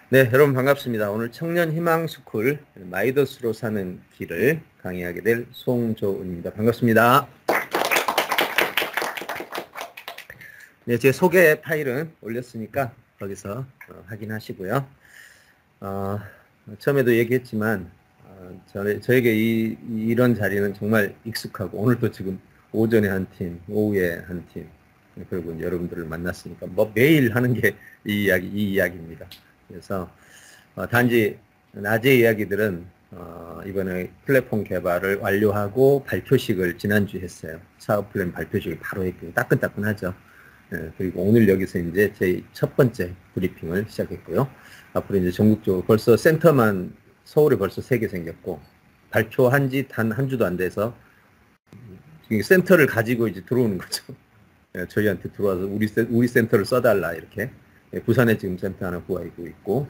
네, 여러분 반갑습니다. 오늘 청년희망스쿨 마이더스로 사는 길을 강의하게 될 송조은입니다. 반갑습니다. 네, 제 소개 파일은 올렸으니까 거기서 확인하시고요. 처음에도 얘기했지만 저에게 이런 자리는 정말 익숙하고 오늘도 지금 오전에 한 팀, 오후에 한 팀, 그리고 이제 여러분들을 만났으니까 뭐 매일 하는 게 이 이야기입니다. 그래서 단지 낮에 이야기들은 이번에 플랫폼 개발을 완료하고 발표식을 지난주에 했어요. 사업 플랜 발표식을 바로 했고 따끈따끈하죠. 그리고 오늘 여기서 이제 제 첫 번째 브리핑을 시작했고요. 앞으로 이제 전국적으로 벌써 센터만 서울에 벌써 3개 생겼고 발표한 지 단 한 주도 안 돼서 센터를 가지고 이제 들어오는 거죠. 저희한테 들어와서 우리 센터를 써달라 이렇게. 부산에 지금 센터 하나 구하고 있고,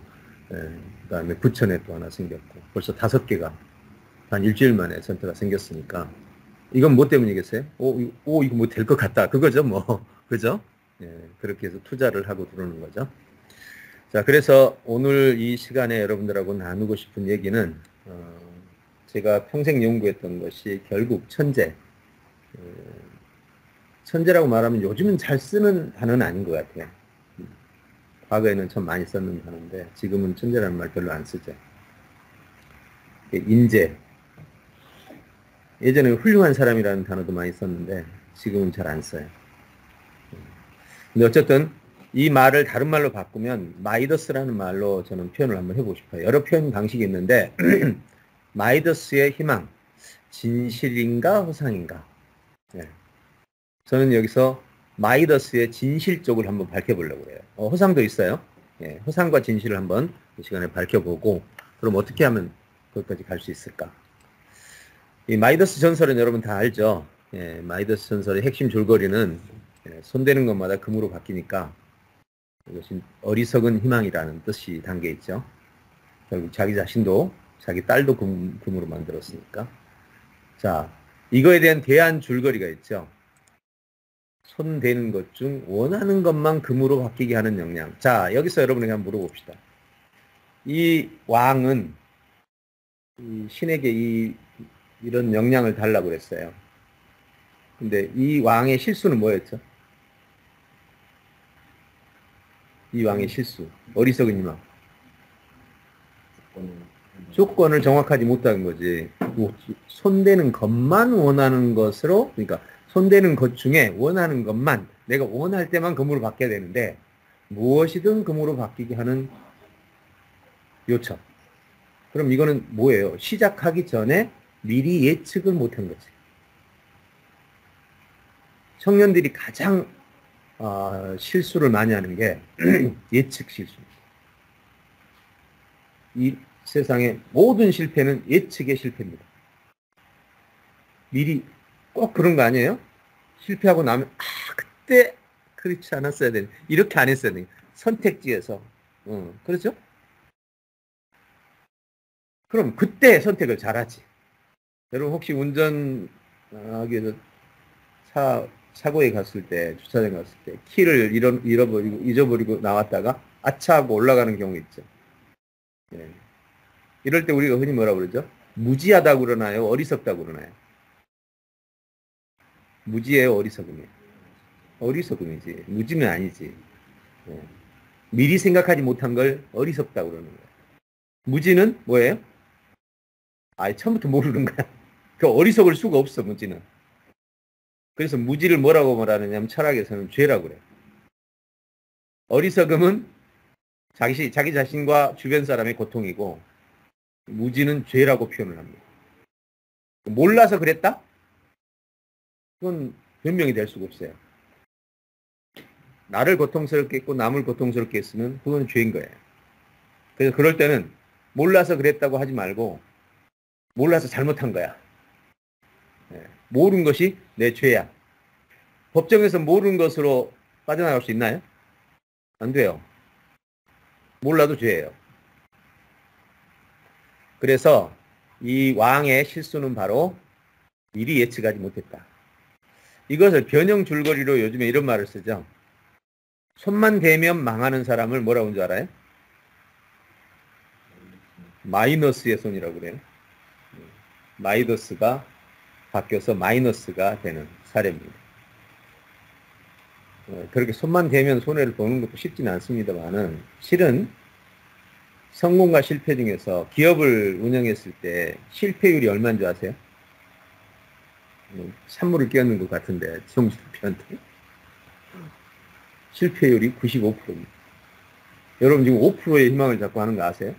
그다음에 부천에 또 하나 생겼고, 벌써 5개가 한 일주일 만에 센터가 생겼으니까 이건 뭐 때문이겠어요? 이거 뭐 될 것 같다. 그거죠, 뭐. 그죠? 그렇게 해서 투자를 하고 들어오는 거죠. 자, 그래서 오늘 이 시간에 여러분들하고 나누고 싶은 얘기는, 제가 평생 연구했던 것이 결국 천재라고 말하면 요즘은 잘 쓰는 단어는 아닌 것 같아요. 과거에는 참 많이 썼는 단어인데 지금은 천재라는 말 별로 안 쓰죠. 인재. 예전에 훌륭한 사람이라는 단어도 많이 썼는데 지금은 잘 안 써요. 근데 어쨌든 이 말을 다른 말로 바꾸면 마이더스라는 말로 저는 표현을 한번 해보고 싶어요. 여러 표현 방식이 있는데 마이더스의 희망, 진실인가 허상인가. 저는 여기서 마이더스의 진실 쪽을 한번 밝혀보려고 해요. 허상도 있어요. 허상과 진실을 한번 이 시간에 밝혀보고 그럼 어떻게 하면 거기까지 갈 수 있을까? 이 마이더스 전설은 여러분 다 알죠? 마이더스 전설의 핵심 줄거리는 손대는 것마다 금으로 바뀌니까 이것이 어리석은 희망이라는 뜻이 담겨 있죠. 결국 자기 자신도 자기 딸도 금으로 만들었으니까. 자, 이거에 대한 대안 줄거리가 있죠. 손 대는 것 중 원하는 것만 금으로 바뀌게 하는 역량. 자, 여기서 여러분에게 한번 물어봅시다. 이 왕은 이 신에게 이런 역량을 달라고 그랬어요. 근데 이 왕의 실수는 뭐였죠? 이 왕의 실수. 어리석은 희망. 조건을 정확하지 못한 거지. 손대는 것만 원하는 것으로, 그러니까 손대는 것 중에 원하는 것만, 내가 원할 때만 금으로 바뀌어야 되는데 무엇이든 금으로 바뀌게 하는 요청. 그럼 이거는 뭐예요? 시작하기 전에 미리 예측을 못한 거지. 청년들이 가장 실수를 많이 하는 게 예측 실수입니다. 이 세상의 모든 실패는 예측의 실패입니다. 미리 꼭 그런 거 아니에요? 실패하고 나면 그때 그렇지 않았어야 되는, 이렇게 안 했어야 되는 선택지에서. 그렇죠? 그럼 그때 선택을 잘하지. 여러분 혹시 운전하기 위해서 사고에 갔을 때, 주차장에 갔을 때 키를 잊어버리고 나왔다가 아차 하고 올라가는 경우 있죠. 이럴 때 우리가 흔히 뭐라 그러죠? 무지하다고 그러나요? 어리석다고 그러나요? 무지예요, 어리석음이에요? 어리석음이지. 무지는 아니지. 미리 생각하지 못한 걸 어리석다고 그러는 거예요. 무지는 뭐예요? 처음부터 모르는 거야. 그 어리석을 수가 없어, 무지는. 그래서 무지를 뭐라고 말하느냐면 철학에서는 죄라고 그래요. 어리석음은 자기 자신과 주변 사람의 고통이고 무지는 죄라고 표현을 합니다. 몰라서 그랬다? 그건 변명이 될 수가 없어요. 나를 고통스럽게 했고 남을 고통스럽게 했으면 그건 죄인 거예요. 그래서 그럴 때는 몰라서 그랬다고 하지 말고 몰라서 잘못한 거야. 모르는 것이 내 죄야. 법정에서 모르는 것으로 빠져나갈 수 있나요? 안 돼요. 몰라도 죄예요. 그래서 이 왕의 실수는 바로 미리 예측하지 못했다. 이것을 변형 줄거리로 요즘에 이런 말을 쓰죠. 손만 대면 망하는 사람을 뭐라고 하는 줄 알아요? 마이너스의 손이라고 그래요. 마이너스가 바뀌어서 마이너스가 되는 사례입니다. 그렇게 손만 대면 손해를 보는 것도 쉽지는 않습니다만은 실은 성공과 실패 중에서 기업을 운영했을 때 실패율이 얼마인 줄 아세요? 산물을 끼얹는 것 같은데 정신표한테 실패율이 95%입니다. 여러분 지금 5%의 희망을 잡고 하는 거 아세요?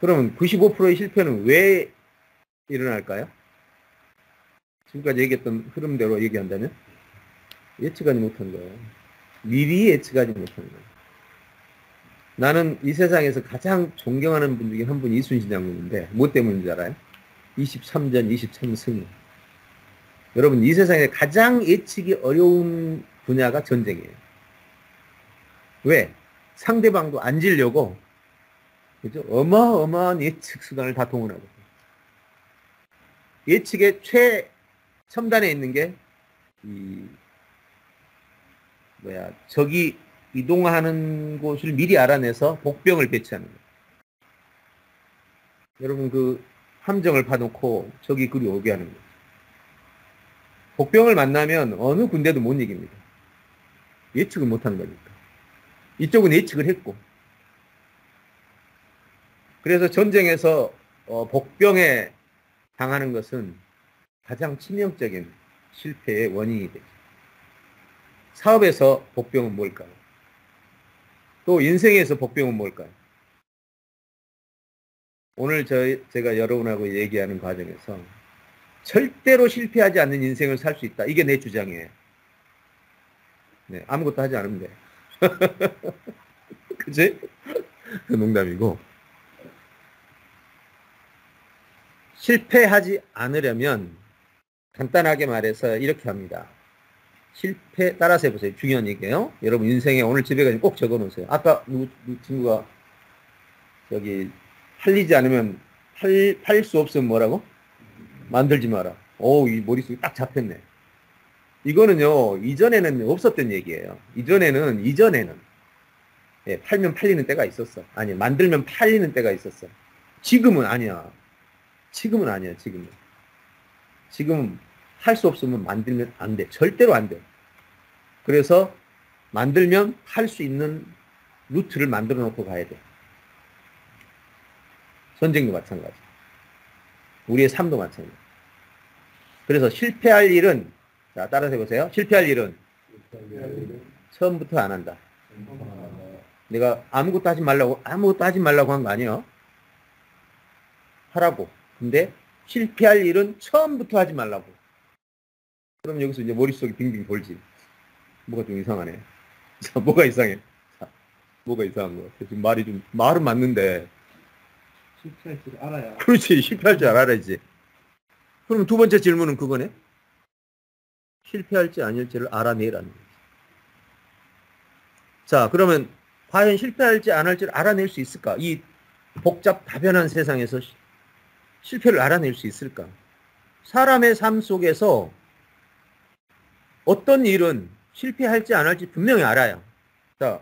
그러면 95%의 실패는 왜 일어날까요? 지금까지 얘기했던 흐름대로 얘기한다면 예측하지 못한 거예요. 미리 예측하지 못한 거예요. 나는 이 세상에서 가장 존경하는 분 중에 한 분이 이순신 장군인데 뭐 때문인지 알아요? 23전 23승. 여러분 이 세상에 가장 예측이 어려운 분야가 전쟁이에요. 왜? 상대방도 안 지려고 그죠? 어마어마한 예측 수단을 다 동원하고 예측의 최첨단에 있는 게 적이 이동하는 곳을 미리 알아내서 복병을 배치하는 거예요. 여러분 그 함정을 파놓고 적이 그리 오게 하는 거예요. 복병을 만나면 어느 군대도 못 이깁니다. 예측을 못하는 거니까. 이쪽은 예측을 했고. 그래서 전쟁에서 복병에 당하는 것은 가장 치명적인 실패의 원인이 되죠. 사업에서 복병은 뭘까요? 또 인생에서 복병은 뭘까요? 오늘 제가 여러분하고 얘기하는 과정에서 절대로 실패하지 않는 인생을 살 수 있다. 이게 내 주장이에요. 네, 아무것도 하지 않으면 돼. 그치? 농담이고. 실패하지 않으려면 간단하게 말해서 이렇게 합니다. 따라서 해보세요. 중요한 얘기예요. 여러분 인생에 오늘 집에 가서 꼭 적어놓으세요. 아까 누구 친구가 저기 팔리지 않으면 팔 수 없으면 뭐라고? 만들지 마라. 이 머릿속에 딱 잡혔네. 이거는요 이전에는 없었던 얘기예요. 이전에는 예, 팔면 팔리는 때가 있었어. 아니 만들면 팔리는 때가 있었어. 지금은 아니야. 지금은 할 수 없으면 만들면 안 돼. 절대로 안 돼. 그래서 만들면 할 수 있는 루트를 만들어 놓고 가야 돼. 전쟁도 마찬가지. 우리의 삶도 마찬가지. 그래서 실패할 일은, 자, 따라서 해보세요. 실패할 일은 처음부터 안 한다. 내가 아무것도 하지 말라고 한 거 아니에요. 하라고. 근데 실패할 일은 처음부터 하지 말라고. 그럼 여기서 이제 머릿속이 빙빙 돌지. 뭐가 좀 이상하네. 자, 뭐가 이상해? 자, 뭐가 이상한 거 같아. 지금 말은 맞는데. 실패할 줄 알아야. 그렇지, 실패할 줄 알아야지. 그럼 두 번째 질문은 그거네. 실패할지 아닐지를 알아내라는 거지. 자, 그러면 과연 실패할지 안 할지를 알아낼 수 있을까? 이 복잡다변한 세상에서 실패를 알아낼 수 있을까? 사람의 삶 속에서 어떤 일은 실패할지 안 할지 분명히 알아요. 자,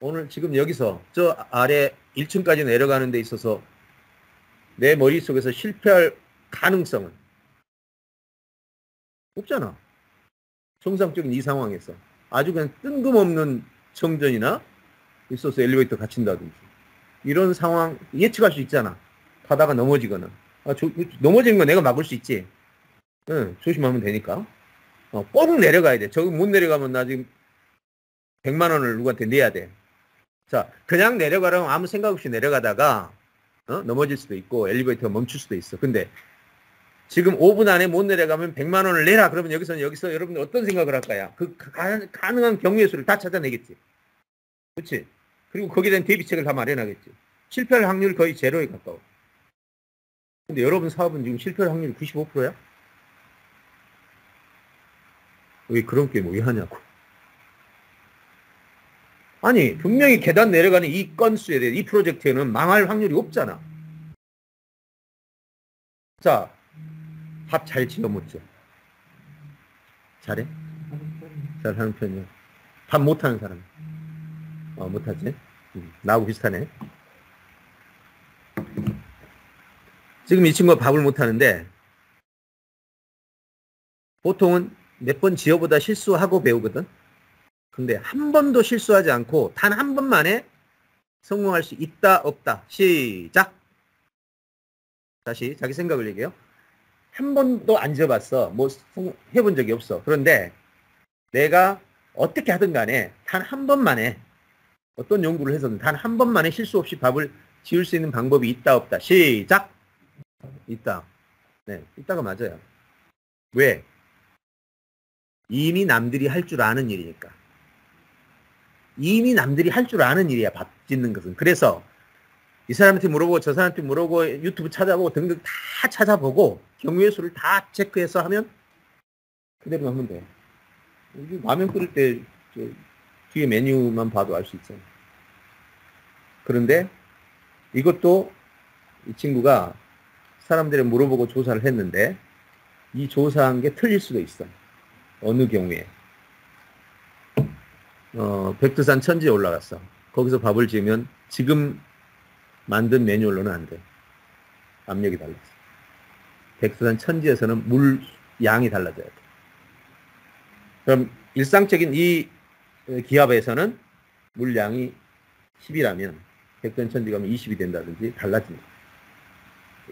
오늘 지금 여기서 저 아래 1층까지 내려가는 데 있어서 내 머릿속에서 실패할 가능성은 없잖아. 정상적인 이 상황에서 아주 그냥 뜬금없는 정전이나 있어서 엘리베이터 갇힌다든지 이런 상황 예측할 수 있잖아. 가다가 넘어지거나 넘어지는 거 내가 막을 수 있지. 응, 조심하면 되니까. 꼭 내려가야 돼. 저기 못 내려가면 나 지금 100만 원을 누구한테 내야 돼. 자, 그냥 내려가라면 아무 생각 없이 내려가다가 넘어질 수도 있고 엘리베이터가 멈출 수도 있어. 근데 지금 5분 안에 못 내려가면 100만 원을 내라. 그러면 여기서 여러분들 어떤 생각을 할까요? 그 가능한 경우의 수를 다 찾아내겠지. 그렇지? 그리고 거기에 대한 대비책을 다 마련하겠지. 실패할 확률이 거의 제로에 가까워. 근데 여러분 사업은 지금 실패할 확률이 95%야? 왜 그런 게임 왜 하냐고. 아니 분명히 계단 내려가는 이 건수에 대해 이 프로젝트에는 망할 확률이 없잖아. 자, 밥 잘 지어 먹죠. 잘해? 잘하는 편이야. 밥 못하는 사람. 못하지? 나하고 비슷하네. 지금 이 친구가 밥을 못하는데 보통은 몇 번 지어보다 실수하고 배우거든. 근데 한 번도 실수하지 않고 단 한 번만에 성공할 수 있다 없다. 시작. 다시 자기 생각을 얘기해요. 한 번도 안 지어봤어. 뭐 해본 적이 없어. 그런데 내가 어떻게 하든 간에 단 한 번만에 어떤 연구를 해서든 단 한 번만에 실수 없이 밥을 지을 수 있는 방법이 있다 없다. 시작. 있다. 네, 있다가 맞아요. 왜? 이미 남들이 할 줄 아는 일이니까. 이미 남들이 할 줄 아는 일이야, 밥 짓는 것은. 그래서 이 사람한테 물어보고 저 사람한테 물어보고 유튜브 찾아보고 등등 다 찾아보고 경우의 수를 다 체크해서 하면 그대로 하면 돼. 라면 끓일 때 뒤에 메뉴만 봐도 알 수 있잖아. 그런데 이것도 이 친구가 사람들이 물어보고 조사를 했는데 이 조사한 게 틀릴 수도 있어. 어느 경우에. 백두산 천지에 올라갔어. 거기서 밥을 지으면 지금 만든 매뉴얼로는 안 돼. 압력이 달라서. 백두산 천지에서는 물 양이 달라져야 돼. 그럼 일상적인 이 기압에서는 물량이 10이라면 백두산 천지 가면 20이 된다든지 달라집니다.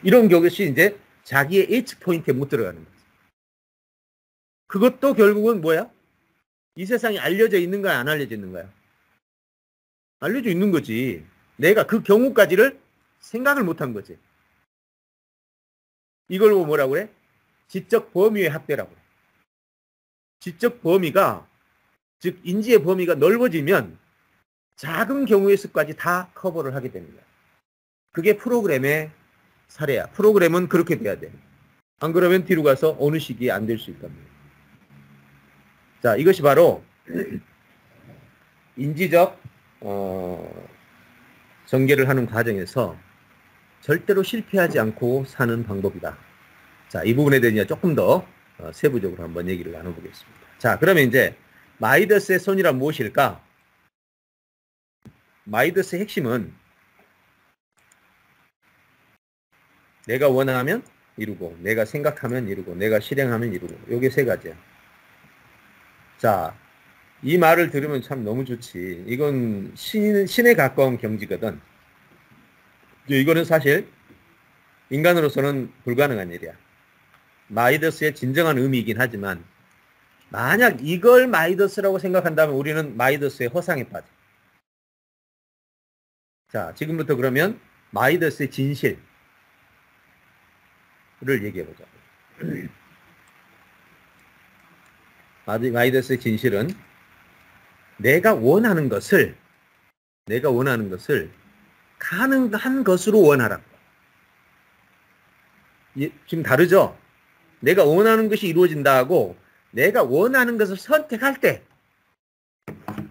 이런 것이 이제 자기의 H 포인트에 못 들어가는 거죠. 그것도 결국은 뭐야? 이 세상에 알려져 있는 거야, 안 알려져 있는 거야? 알려져 있는 거지. 내가 그 경우까지를 생각을 못한 거지. 이걸 뭐라고 그래? 지적 범위의 학대라고 그래. 지적 범위가, 즉 인지의 범위가 넓어지면 작은 경우의 수까지 다 커버를 하게 되는 거야. 그게 프로그램의 사례야. 프로그램은 그렇게 돼야 돼. 안 그러면 뒤로 가서 어느 시기에 안 될 수 있단 말이야. 자, 이것이 바로 인지적 전개를 하는 과정에서 절대로 실패하지 않고 사는 방법이다. 자, 이 부분에 대해 조금 더 세부적으로 한번 얘기를 나눠보겠습니다. 자, 그러면 이제 마이더스의 손이란 무엇일까? 마이더스의 핵심은 내가 원하면 이루고, 내가 생각하면 이루고, 내가 실행하면 이루고, 요게 세 가지야. 자, 이 말을 들으면 참 너무 좋지. 이건 신에 가까운 경지거든. 이거는 사실 인간으로서는 불가능한 일이야. 마이더스의 진정한 의미이긴 하지만 만약 이걸 마이더스라고 생각한다면 우리는 마이더스의 허상에 빠져. 자, 지금부터 그러면 마이더스의 진실을 얘기해보자. 마이더스의 진실은 내가 원하는 것을 가능한 것으로 원하라. 지금 다르죠? 내가 원하는 것이 이루어진다 하고 내가 원하는 것을 선택할 때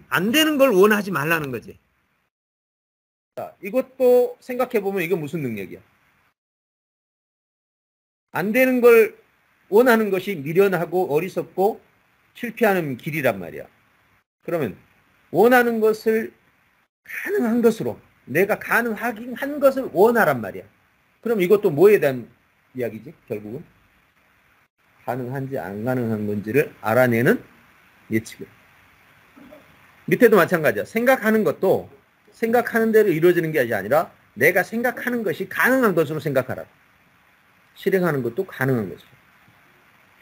안 되는 걸 원하지 말라는 거지. 자, 이것도 생각해보면 이건 무슨 능력이야? 안 되는 걸 원하는 것이 미련하고 어리석고 실패하는 길이란 말이야. 그러면 원하는 것을 가능한 것으로, 내가 가능한 것을 원하란 말이야. 그럼 이것도 뭐에 대한 이야기지? 결국은 가능한지 안 가능한 건지를 알아내는 예측을. 밑에도 마찬가지야. 생각하는 것도 생각하는 대로 이루어지는 게 아니라 내가 생각하는 것이 가능한 것으로 생각하라. 실행하는 것도 가능한 것으로.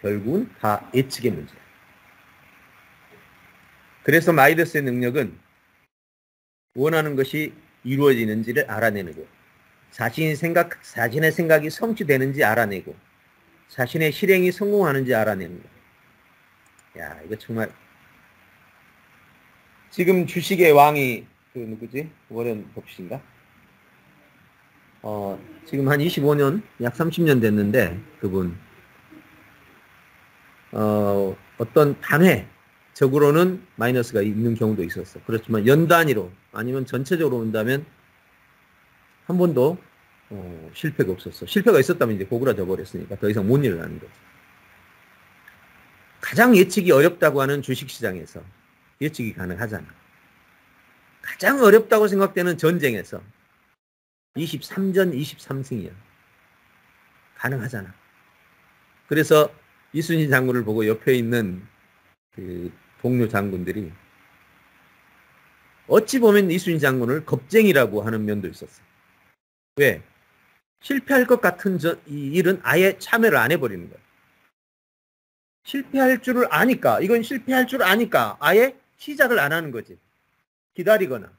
결국은 다 예측의 문제야. 그래서 마이더스의 능력은 원하는 것이 이루어지는지를 알아내고, 자신의 생각이 성취되는지 알아내고, 자신의 실행이 성공하는지 알아내는 거야. 야, 이거 정말. 지금 주식의 왕이 누구지? 워런 버핏인가? 지금 한 25년, 약 30년 됐는데 그분 어떤 단회적으로는 마이너스가 있는 경우도 있었어. 그렇지만 연 단위로 아니면 전체적으로 본다면 한 번도 실패가 없었어. 실패가 있었다면 이제 고구라져 버렸으니까 더 이상 못 일어나는 거지. 가장 예측이 어렵다고 하는 주식시장에서 예측이 가능하잖아. 가장 어렵다고 생각되는 전쟁에서 23전 23승이야. 가능하잖아. 그래서 이순신 장군을 보고 옆에 있는 그 동료 장군들이 어찌 보면 이순신 장군을 겁쟁이라고 하는 면도 있었어요. 왜? 실패할 것 같은 이 일은 아예 참여를 안 해버리는 거예요. 실패할 줄을 아니까, 이건 실패할 줄 아니까 아예 시작을 안 하는 거지. 기다리거나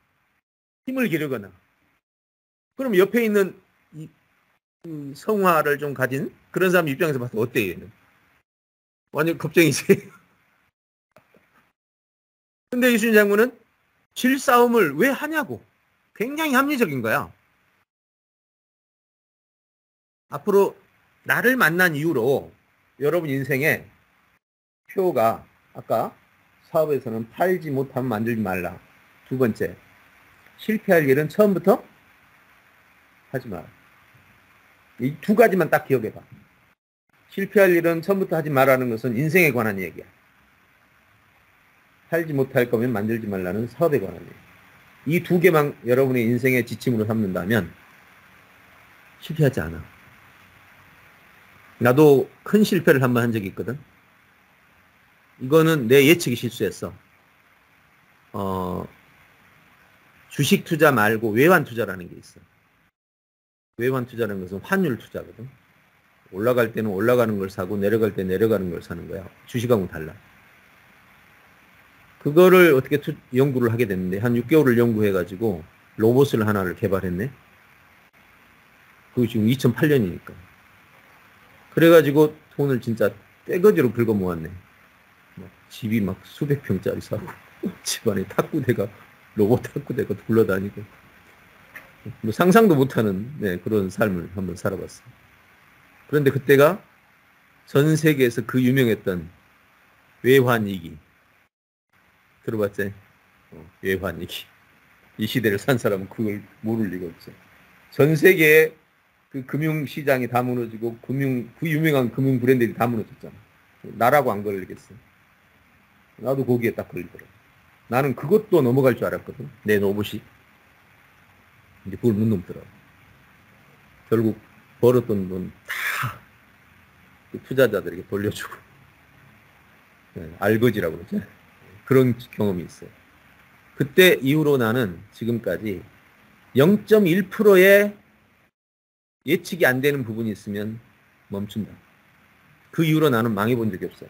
힘을 기르거나. 그럼 옆에 있는 이 성화를 좀 가진 그런 사람 입장에서 봐서 어때요? 얘는? 완전 겁쟁이지. 근데 이순신 장군은 질 싸움을 왜 하냐고. 굉장히 합리적인 거야. 앞으로 나를 만난 이후로 여러분 인생에 표가 아까 사업에서는 팔지 못하면 만들지 말라. 두 번째, 실패할 일은 처음부터 하지 마라. 이 두 가지만 딱 기억해봐. 실패할 일은 처음부터 하지 말라는 것은 인생에 관한 얘기야. 팔지 못할 거면 만들지 말라는 사업에 관한 얘기. 이 두 개만 여러분의 인생의 지침으로 삼는다면 실패하지 않아. 나도 큰 실패를 한번 한 적이 있거든. 이거는 내 예측이 실수했어. 주식 투자 말고 외환 투자라는 게 있어. 외환 투자라는 것은 환율 투자거든. 올라갈 때는 올라가는 걸 사고 내려갈 때 내려가는 걸 사는 거야. 주식하고는 달라. 그거를 어떻게 연구를 하게 됐는데 한 6개월을 연구해가지고 로봇을 하나를 개발했네. 그게 지금 2008년이니까. 그래가지고 돈을 진짜 떼거지로 긁어 모았네. 집이 막 수백 평짜리 사고 집안에 탁구대가 로봇 탁구대가 굴러다니고 뭐 상상도 못하는 그런 삶을 한번 살아봤어. 그런데 그때가 전 세계에서 그 유명했던 외환위기 들어봤지? 외환위기. 이 시대를 산 사람은 그걸 모를 리가 없어. 전 세계에 그 금융시장이 다 무너지고 그 유명한 금융 브랜드들이 다 무너졌잖아. 나라고 안 걸리겠어. 나도 거기에 딱 걸리더라고. 나는 그것도 넘어갈 줄 알았거든. 내 로봇이. 근데 그걸 못 넘더라고. 결국 벌었던 돈 다 투자자들에게 돌려주고. 알거지라고 그러죠. 그런 경험이 있어요. 그때 이후로 나는 지금까지 0.1%의 예측이 안 되는 부분이 있으면 멈춘다. 그 이후로 나는 망해본 적이 없어요.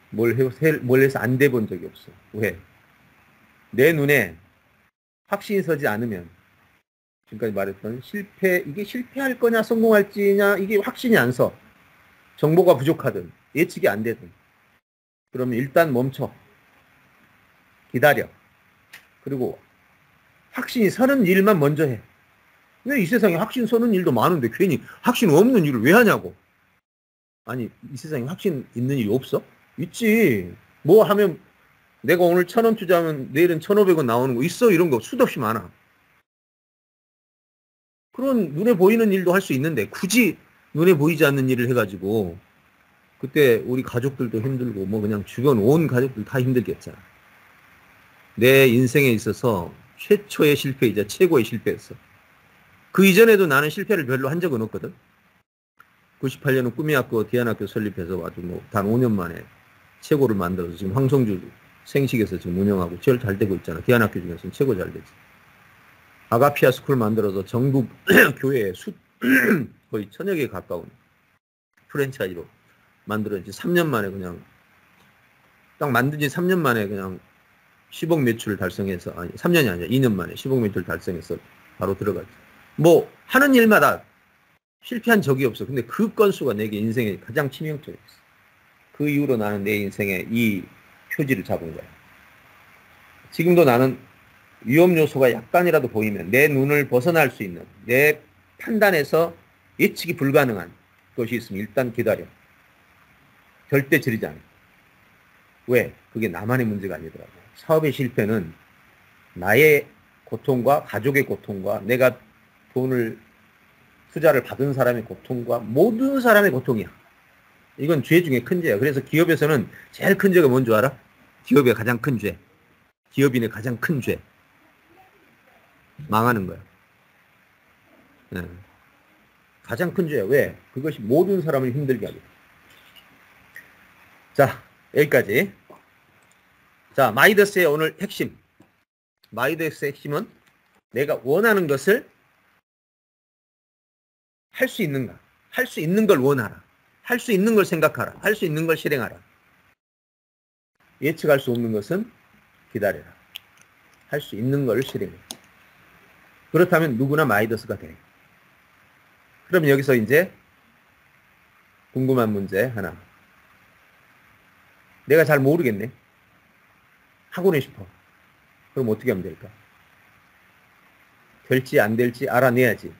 뭘 해서 안 돼 본 적이 없어. 왜? 내 눈에 확신이 서지 않으면 지금까지 말했던 이게 실패할 거냐 성공할지냐 이게 확신이 안 서. 정보가 부족하든 예측이 안 되든 그러면 일단 멈춰. 기다려. 그리고 확신이 서는 일만 먼저 해. 왜 이 세상에 확신 서는 일도 많은데 괜히 확신 없는 일을 왜 하냐고. 아니 이 세상에 확신 있는 일이 없어? 있지. 뭐 하면 내가 오늘 1,000원 투자하면 내일은 1,500원 나오는 거 있어. 이런 거 수도 없이 많아. 그런 눈에 보이는 일도 할 수 있는데 굳이 눈에 보이지 않는 일을 해가지고 그때 우리 가족들도 힘들고 뭐 그냥 주변 온 가족들 다 힘들겠잖아. 내 인생에 있어서 최초의 실패이자 최고의 실패였어. 그 이전에도 나는 실패를 별로 한 적은 없거든. 98년은 꿈이학교 대안학교 설립해서 아주 뭐 단 5년 만에 최고를 만들어서 지금 황성주 생식에서 지금 운영하고 제일 잘 되고 있잖아. 대안학교 중에서는 최고 잘 되지. 아가피아 스쿨 만들어서 전국 교회에 거의 1,000여 개에 가까운 프랜차이즈로 만들어지 3년 만에 그냥 딱 만든 지 3년 만에 그냥 10억 매출을 달성해서, 아니 3년이 아니라 2년 만에 10억 매출을 달성해서 바로 들어갔지. 뭐 하는 일마다 실패한 적이 없어. 근데 그 건수가 내게 인생에 가장 치명적이었어. 그 이후로 나는 내 인생에 이 표지를 잡은 거야. 지금도 나는 위험 요소가 약간이라도 보이면 내 눈을 벗어날 수 있는, 내 판단에서 예측이 불가능한 것이 있으면 일단 기다려. 절대 지르지 않아. 왜? 그게 나만의 문제가 아니더라고. 사업의 실패는 나의 고통과 가족의 고통과 내가 투자를 받은 사람의 고통과 모든 사람의 고통이야. 이건 죄 중에 큰 죄야. 그래서 기업에서는 제일 큰 죄가 뭔 줄 알아? 기업의 가장 큰 죄. 기업인의 가장 큰 죄. 망하는 거야. 네. 가장 큰 죄야. 왜? 그것이 모든 사람을 힘들게 하거든. 자, 여기까지. 자, 마이더스의 오늘 핵심. 마이더스의 핵심은 내가 원하는 것을 할 수 있는가? 할 수 있는 걸 원하라. 할 수 있는 걸 생각하라. 할 수 있는 걸 실행하라. 예측할 수 없는 것은 기다려라. 할 수 있는 걸 실행해. 그렇다면 누구나 마이더스가 돼. 그럼 여기서 이제 궁금한 문제 하나. 내가 잘 모르겠네. 하고는 싶어. 그럼 어떻게 하면 될까? 될지 안 될지 알아내야지.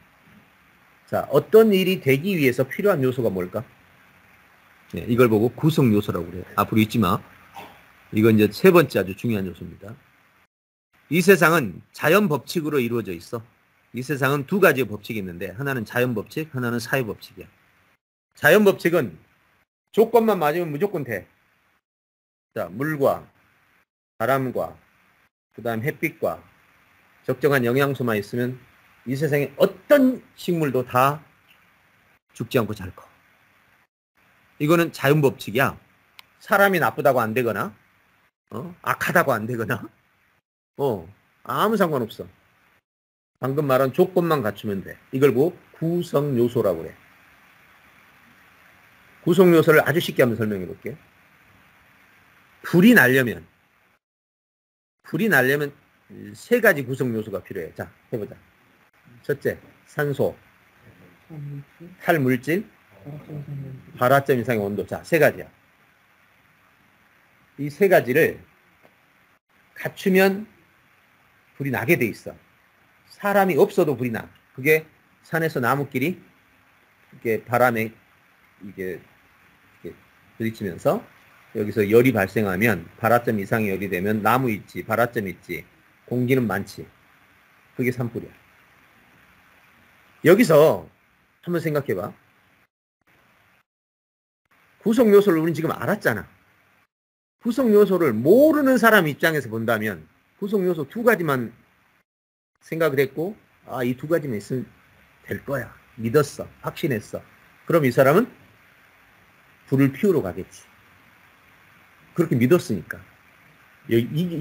자, 어떤 일이 되기 위해서 필요한 요소가 뭘까? 네, 이걸 보고 구성 요소라고 그래요. 앞으로 잊지 마. 이건 이제 세 번째 아주 중요한 요소입니다. 이 세상은 자연 법칙으로 이루어져 있어. 이 세상은 두 가지의 법칙이 있는데 하나는 자연 법칙, 하나는 사회 법칙이야. 자연 법칙은 조건만 맞으면 무조건 돼. 자, 물과 바람과 그다음 햇빛과 적정한 영양소만 있으면 이 세상에 어떤 식물도 다 죽지 않고 잘 커. 이거는 자연 법칙이야. 사람이 나쁘다고 안 되거나 악하다고 안 되거나 아무 상관없어. 방금 말한 조건만 갖추면 돼. 이걸 보고 구성 요소라고 그래. 구성 요소를 아주 쉽게 한번 설명해 볼게요. 불이 나려면 세 가지 구성 요소가 필요해. 자, 해보자. 첫째, 산소, 탈물질, 발화점 이상의 온도. 자, 세 가지야. 이 세 가지를 갖추면 불이 나게 돼 있어. 사람이 없어도 불이 나. 그게 산에서 나무끼리 이게 바람에 이게 부딪히면서 여기서 열이 발생하면 발화점 이상의 열이 되면 나무 있지, 발화점 있지, 공기는 많지. 그게 산불이야. 여기서 한번 생각해봐. 구성 요소를 우리는 지금 알았잖아. 구성 요소를 모르는 사람 입장에서 본다면 구성 요소 두 가지만 생각을 했고, 이 두 가지만 있으면 될 거야. 믿었어. 확신했어. 그럼 이 사람은 불을 피우러 가겠지. 그렇게 믿었으니까.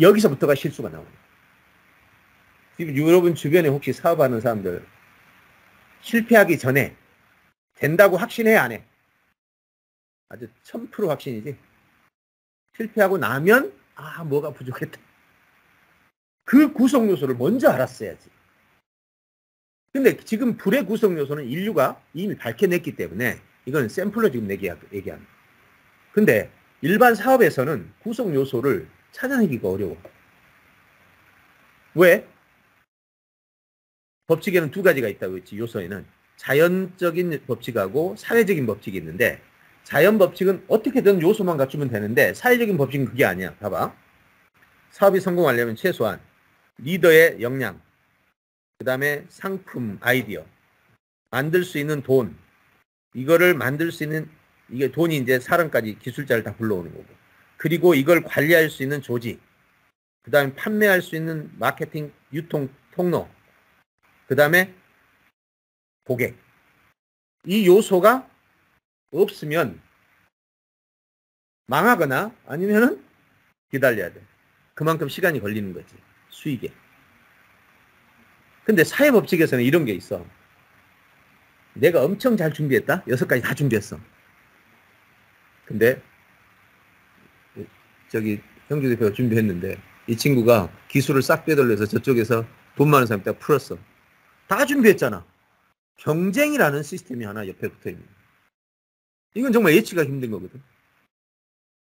여기서부터가 실수가 나오는 거야. 지금 여러분 주변에 혹시 사업하는 사람들 실패하기 전에 된다고 확신해, 안 해? 아주 1000% 확신이지. 실패하고 나면 뭐가 부족했다. 그 구성 요소를 먼저 알았어야지. 근데 지금 불의 구성 요소는 인류가 이미 밝혀냈기 때문에 이건 샘플로 지금 얘기합니다. 근데 일반 사업에서는 구성 요소를 찾아내기가 어려워. 왜? 법칙에는 두 가지가 있다고 했지. 요소에는 자연적인 법칙하고 사회적인 법칙이 있는데, 자연 법칙은 어떻게든 요소만 갖추면 되는데 사회적인 법칙은 그게 아니야. 봐봐. 사업이 성공하려면 최소한 리더의 역량, 그 다음에 상품, 아이디어, 만들 수 있는 돈, 이거를 만들 수 있는, 이게 돈이 이제 사람까지 기술자를 다 불러오는 거고, 그리고 이걸 관리할 수 있는 조직, 그 다음에 판매할 수 있는 마케팅, 유통, 통로, 그 다음에 고객. 이 요소가 없으면 망하거나 아니면은 기다려야 돼. 그만큼 시간이 걸리는 거지. 수익에. 근데 사회법칙에서는 이런 게 있어. 내가 엄청 잘 준비했다? 6가지 다 준비했어. 근데 저기 형주 대표가 준비했는데 이 친구가 기술을 싹 빼돌려서 저쪽에서 돈 많은 사람 딱 풀었어. 다 준비했잖아. 경쟁이라는 시스템이 하나 옆에 붙어 있는 거야. 이건 정말 예측하기 힘든 거거든.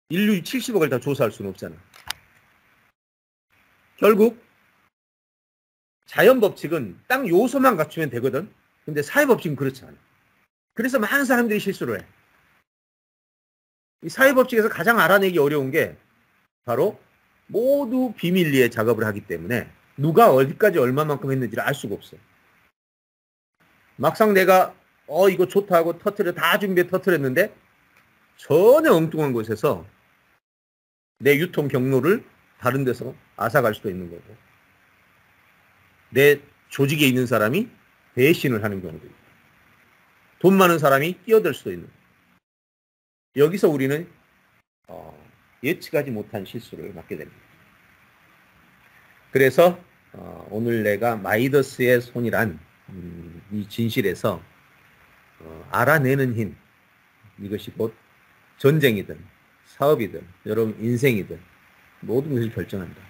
인류 70억을 다 조사할 수는 없잖아. 결국 자연 법칙은 딱 요소만 갖추면 되거든. 근데 사회 법칙은 그렇지 않아. 그래서 많은 사람들이 실수를 해. 이 사회 법칙에서 가장 알아내기 어려운 게 바로 모두 비밀리에 작업을 하기 때문에 누가 어디까지 얼마만큼 했는지를 알 수가 없어. 막상 내가 이거 좋다 하고 다 준비해 터뜨렸는데 전혀 엉뚱한 곳에서 내 유통 경로를 다른 데서 앗아갈 수도 있는 거고. 내 조직에 있는 사람이 배신을 하는 경우도 있고, 돈 많은 사람이 끼어들 수도 있는. 여기서 우리는 예측하지 못한 실수를 맡게 됩니다. 그래서 오늘 내가 마이더스의 손이란 이 진실에서 알아내는 힘, 이것이 곧 전쟁이든 사업이든 여러분 인생이든 모든 것을 결정한다.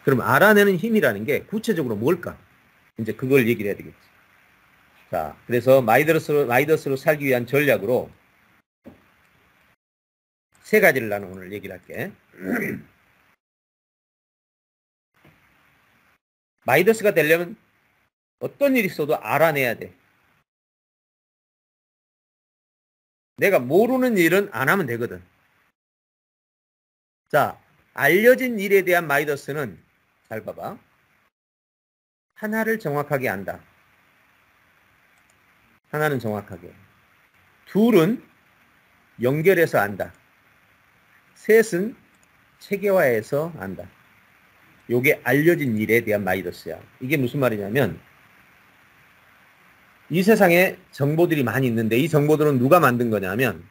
그럼 알아내는 힘이라는 게 구체적으로 뭘까? 이제 그걸 얘기를 해야 되겠지. 자, 그래서 마이더스로 살기 위한 전략으로 세 가지를 나는 오늘 얘기를 할게. 마이더스가 되려면 어떤 일이 있어도 알아내야 돼. 내가 모르는 일은 안 하면 되거든. 자, 알려진 일에 대한 마이더스는 잘 봐봐. 하나를 정확하게 안다. 하나는 정확하게. 둘은 연결해서 안다. 셋은 체계화해서 안다. 요게 알려진 일에 대한 마이더스야. 이게 무슨 말이냐면 이 세상에 정보들이 많이 있는데 이 정보들은 누가 만든 거냐면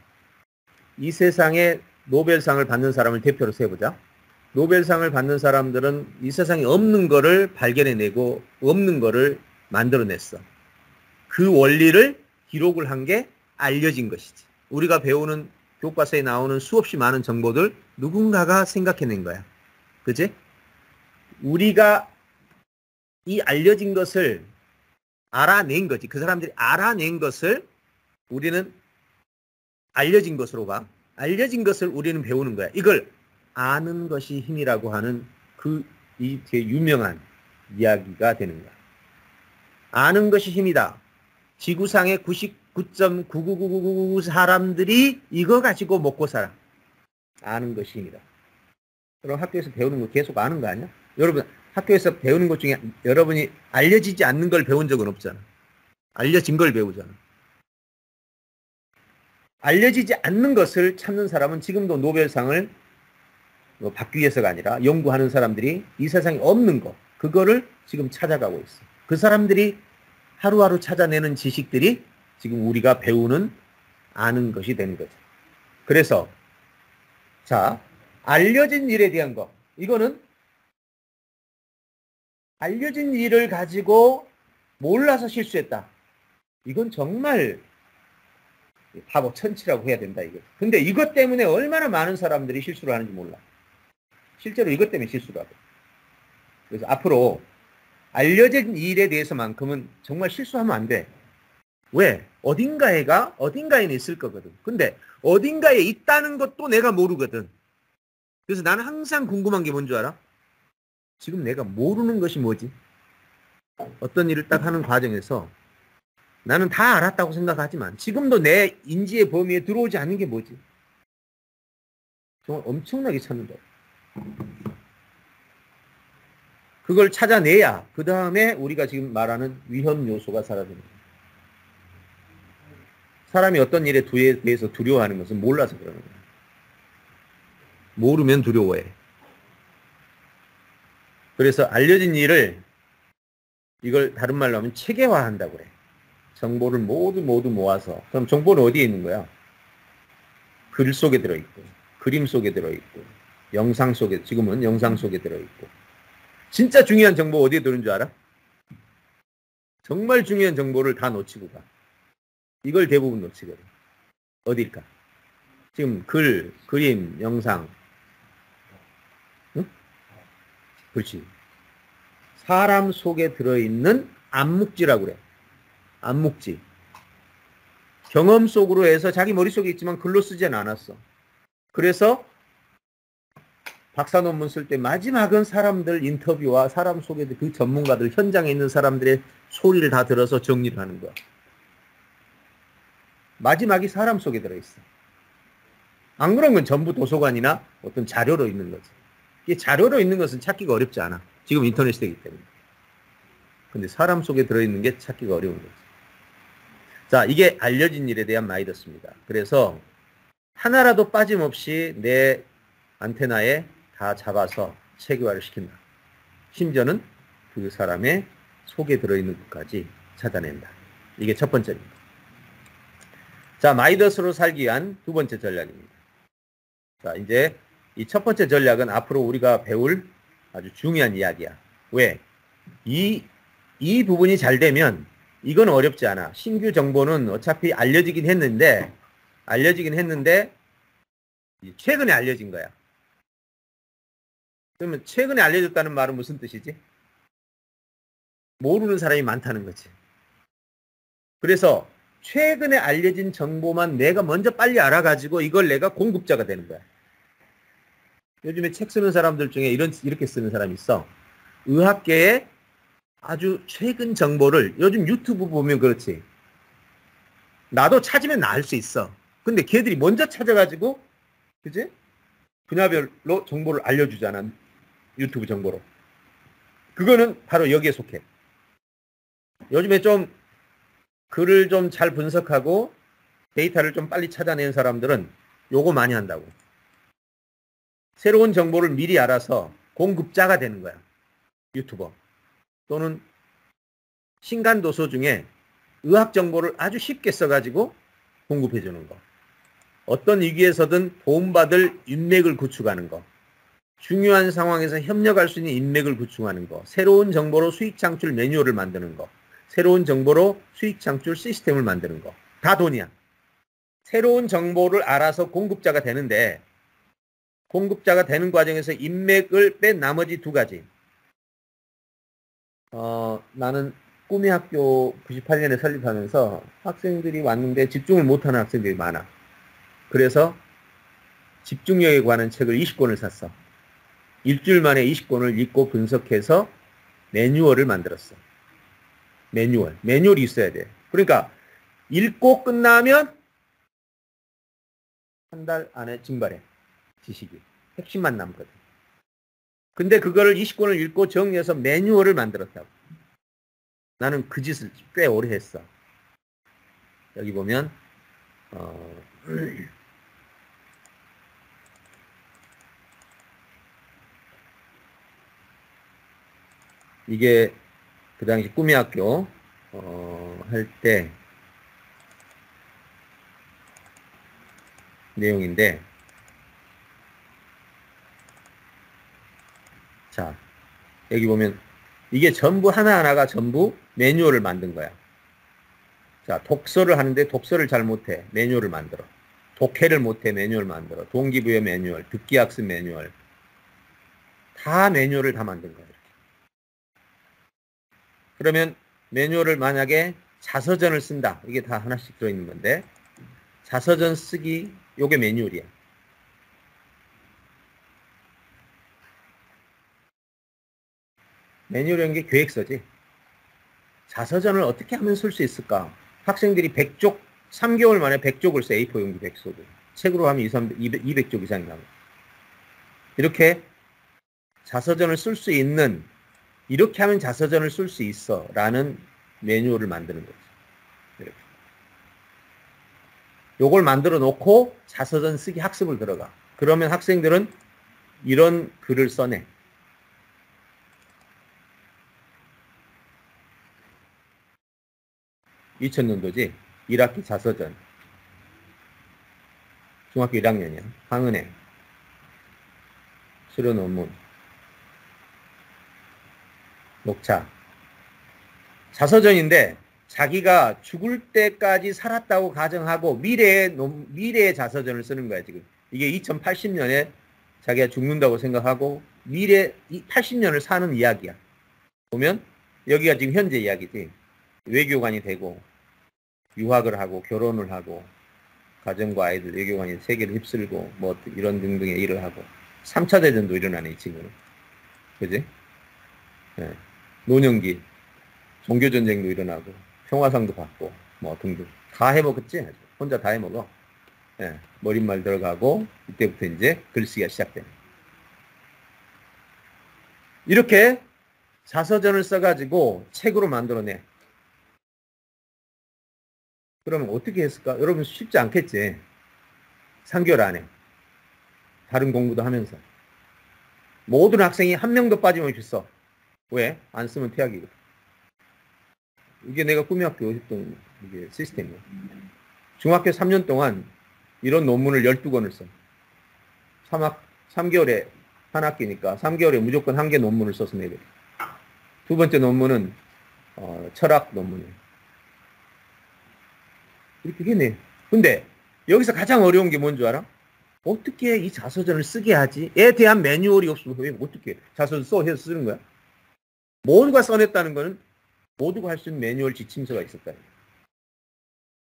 이 세상에 노벨상을 받는 사람을 대표로 세보자. 노벨상을 받는 사람들은 이 세상에 없는 거를 발견해내고 없는 거를 만들어냈어. 그 원리를 기록을 한 게 알려진 것이지. 우리가 배우는 교과서에 나오는 수없이 많은 정보들 누군가가 생각해낸 거야. 그치? 우리가 이 알려진 것을 알아낸 거지. 그 사람들이 알아낸 것을 우리는 알려진 것으로 가. 알려진 것을 우리는 배우는 거야. 이걸 아는 것이 힘이라고 하는 이 되게 유명한 이야기가 되는 거야. 아는 것이 힘이다. 지구상의 99.99999 사람들이 이거 가지고 먹고 살아. 아는 것이 힘이다. 그럼 학교에서 배우는 거 계속 아는 거 아니야? 여러분 학교에서 배우는 것 중에 여러분이 알려지지 않는 걸 배운 적은 없잖아. 알려진 걸 배우잖아. 알려지지 않는 것을 찾는 사람은 지금도 노벨상을 받기 위해서가 아니라 연구하는 사람들이 이 세상에 없는 거, 그거를 지금 찾아가고 있어. 그 사람들이 하루하루 찾아내는 지식들이 지금 우리가 배우는 아는 것이 되는 거죠. 그래서 자, 알려진 일에 대한 거, 이거는 알려진 일을 가지고 몰라서 실수했다. 이건 정말 바보 천치라고 해야 된다, 이거. 근데 이것 때문에 얼마나 많은 사람들이 실수를 하는지 몰라. 실제로 이것 때문에 실수를 하고. 그래서 앞으로 알려진 일에 대해서만큼은 정말 실수하면 안 돼. 왜? 어딘가에는 있을 거거든. 근데 어딘가에 있다는 것도 내가 모르거든. 그래서 나는 항상 궁금한 게 뭔 줄 알아? 지금 내가 모르는 것이 뭐지? 어떤 일을 딱 하는 과정에서 나는 다 알았다고 생각하지만 지금도 내 인지의 범위에 들어오지 않는 게 뭐지? 정말 엄청나게 찾는 거야. 그걸 찾아내야 그 다음에 우리가 지금 말하는 위험 요소가 사라지는 거야. 사람이 어떤 일에 대해서 두려워하는 것은 몰라서 그러는 거야. 모르면 두려워해. 그래서 알려진 일을 이걸 다른 말로 하면 체계화한다고 그래. 정보를 모두 모아서. 그럼 정보는 어디에 있는 거야? 글 속에 들어있고, 그림 속에 들어있고, 영상 속에, 지금은 영상 속에 들어있고. 진짜 중요한 정보 어디에 들어있는 줄 알아? 정말 중요한 정보를 다 놓치고 가. 이걸 대부분 놓치거든. 어딜까? 지금 글, 그림, 영상. 응? 그렇지. 사람 속에 들어있는 암묵지라고 그래. 암묵지. 경험 속으로 해서 자기 머릿속에 있지만 글로 쓰진 않았어. 그래서 박사 논문 쓸 때 마지막은 사람들 인터뷰와 사람 속에 그 전문가들, 현장에 있는 사람들의 소리를 다 들어서 정리를 하는 거야. 마지막이 사람 속에 들어있어. 안 그런 건 전부 도서관이나 어떤 자료로 있는 거지. 이게 자료로 있는 것은 찾기가 어렵지 않아. 지금 인터넷 시대이기 때문에. 근데 사람 속에 들어있는 게 찾기가 어려운 거지. 자, 이게 알려진 일에 대한 마이더스입니다. 그래서 하나라도 빠짐없이 내 안테나에 다 잡아서 체계화를 시킨다. 심지어는 그 사람의 속에 들어있는 것까지 찾아낸다. 이게 첫 번째입니다. 자, 마이더스로 살기 위한 두 번째 전략입니다. 자, 이제 이 첫 번째 전략은 앞으로 우리가 배울 아주 중요한 이야기야. 왜? 이 부분이 잘 되면 이건 어렵지 않아. 신규 정보는 어차피 알려지긴 했는데 최근에 알려진 거야. 그러면 최근에 알려졌다는 말은 무슨 뜻이지? 모르는 사람이 많다는 거지. 그래서 최근에 알려진 정보만 내가 먼저 빨리 알아가지고 이걸 내가 공급자가 되는 거야. 요즘에 책 쓰는 사람들 중에 이렇게 쓰는 사람이 있어. 의학계에 아주 최근 정보를, 요즘 유튜브 보면 그렇지. 나도 찾으면 나 알 수 있어. 근데 걔들이 먼저 찾아가지고, 그지? 분야별로 정보를 알려주잖아. 유튜브 정보로. 그거는 바로 여기에 속해. 요즘에 좀 글을 좀 잘 분석하고 데이터를 좀 빨리 찾아내는 사람들은 요거 많이 한다고. 새로운 정보를 미리 알아서 공급자가 되는 거야. 유튜버. 또는 신간도서 중에 의학 정보를 아주 쉽게 써가지고 공급해 주는 거. 어떤 위기에서든 도움받을 인맥을 구축하는 거. 중요한 상황에서 협력할 수 있는 인맥을 구축하는 거. 새로운 정보로 수익 창출 매뉴얼을 만드는 거. 새로운 정보로 수익 창출 시스템을 만드는 거. 다 돈이야. 새로운 정보를 알아서 공급자가 되는데, 공급자가 되는 과정에서 인맥을 뺀 나머지 두 가지. 나는 꿈의 학교 98년에 설립하면서 학생들이 왔는데 집중을 못하는 학생들이 많아. 그래서 집중력에 관한 책을 20권을 샀어. 일주일 만에 20권을 읽고 분석해서 매뉴얼을 만들었어. 매뉴얼이 있어야 돼. 그러니까 읽고 끝나면 한 달 안에 증발해. 지식이. 핵심만 남거든. 근데 그거를 20권을 읽고 정리해서 매뉴얼을 만들었다고. 나는 그 짓을 꽤 오래 했어. 여기 보면 이게 그 당시 꿈의 학교 할 때 내용인데, 자, 여기 보면 이게 전부 하나하나가 전부 매뉴얼을 만든 거야. 자, 독서를 하는데 독서를 잘 못해. 매뉴얼을 만들어. 독해를 못해. 매뉴얼 만들어. 동기부여 매뉴얼, 듣기학습 매뉴얼. 다 매뉴얼을 다 만든 거야. 이렇게. 그러면 매뉴얼을 만약에 자서전을 쓴다. 이게 다 하나씩 들어있는 건데, 자서전 쓰기, 요게 매뉴얼이야. 매뉴얼이라는 게 계획서지. 자서전을 어떻게 하면 쓸 수 있을까? 학생들이 100쪽, 3개월 만에 100쪽을 써. A4 용지 100쪽을. 책으로 하면 200쪽 이상이 나옵니다. 이렇게 자서전을 쓸 수 있는, 이렇게 하면 자서전을 쓸 수 있어 라는 매뉴얼을 만드는 거죠. 이렇게. 요걸 만들어 놓고 자서전 쓰기 학습을 들어가. 그러면 학생들은 이런 글을 써내. 2000년도지. 1학기 자서전. 중학교 1학년이야. 황은혜. 수료 논문. 녹차. 자서전인데 자기가 죽을 때까지 살았다고 가정하고 미래의 자서전을 쓰는 거야, 지금. 이게 2080년에 자기가 죽는다고 생각하고 80년을 사는 이야기야. 보면 여기가 지금 현재 이야기지. 외교관이 되고 유학을 하고 결혼을 하고 가정과 아이들 외교관이 세계를 휩쓸고 뭐 이런 등등의 일을 하고 3차 대전도 일어나네, 이 친구는. 그지? 네. 노년기 종교전쟁도 일어나고 평화상도 받고 뭐 등등 다 해먹었지. 혼자 다 해먹어. 네. 머릿말 들어가고 이때부터 이제 글쓰기가 시작되네. 이렇게 자서전을 써가지고 책으로 만들어내. 그러면 어떻게 했을까? 여러분 쉽지 않겠지. 3개월 안에. 다른 공부도 하면서. 모든 학생이 한 명도 빠짐없이 써. 왜? 안 쓰면 퇴학이거든. 이게 내가 꿈의학교 했던 이게 시스템이야. 중학교 3년 동안 이런 논문을 12권을 써. 3개월에 한 학기니까 3개월에 무조건 한 개 논문을 써서 내버려. 두 번째 논문은 철학 논문이에요. 이렇게 해내. 근데 여기서 가장 어려운 게 뭔 줄 알아? 어떻게 이 자서전을 쓰게 하지?에 대한 매뉴얼이 없으면 왜 어떻게 자서전 써 해서 쓰는 거야? 모두가 써냈다는 거는 모두가 할 수 있는 매뉴얼 지침서가 있었다.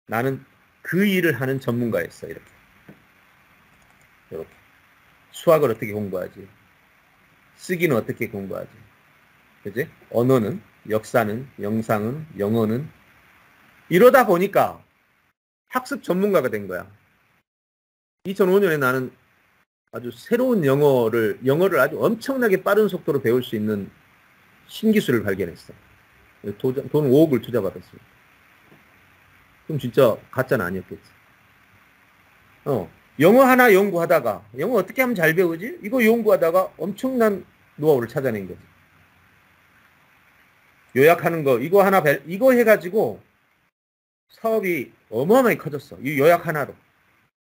나는 그 일을 하는 전문가였어. 이렇게. 수학을 어떻게 공부하지? 쓰기는 어떻게 공부하지? 그지? 언어는, 역사는, 영상은, 영어는. 이러다 보니까 학습 전문가가 된 거야. 2005년에 나는 아주 새로운 영어를 아주 엄청나게 빠른 속도로 배울 수 있는 신기술을 발견했어. 돈 5억을 투자받았습니다. 그럼 진짜 가짜는 아니었겠지. 영어 하나 연구하다가, 영어 어떻게 하면 잘 배우지? 이거 연구하다가 엄청난 노하우를 찾아낸 거지. 요약하는 거, 이거 해가지고 사업이 어마어마하게 커졌어. 이 요약 하나로.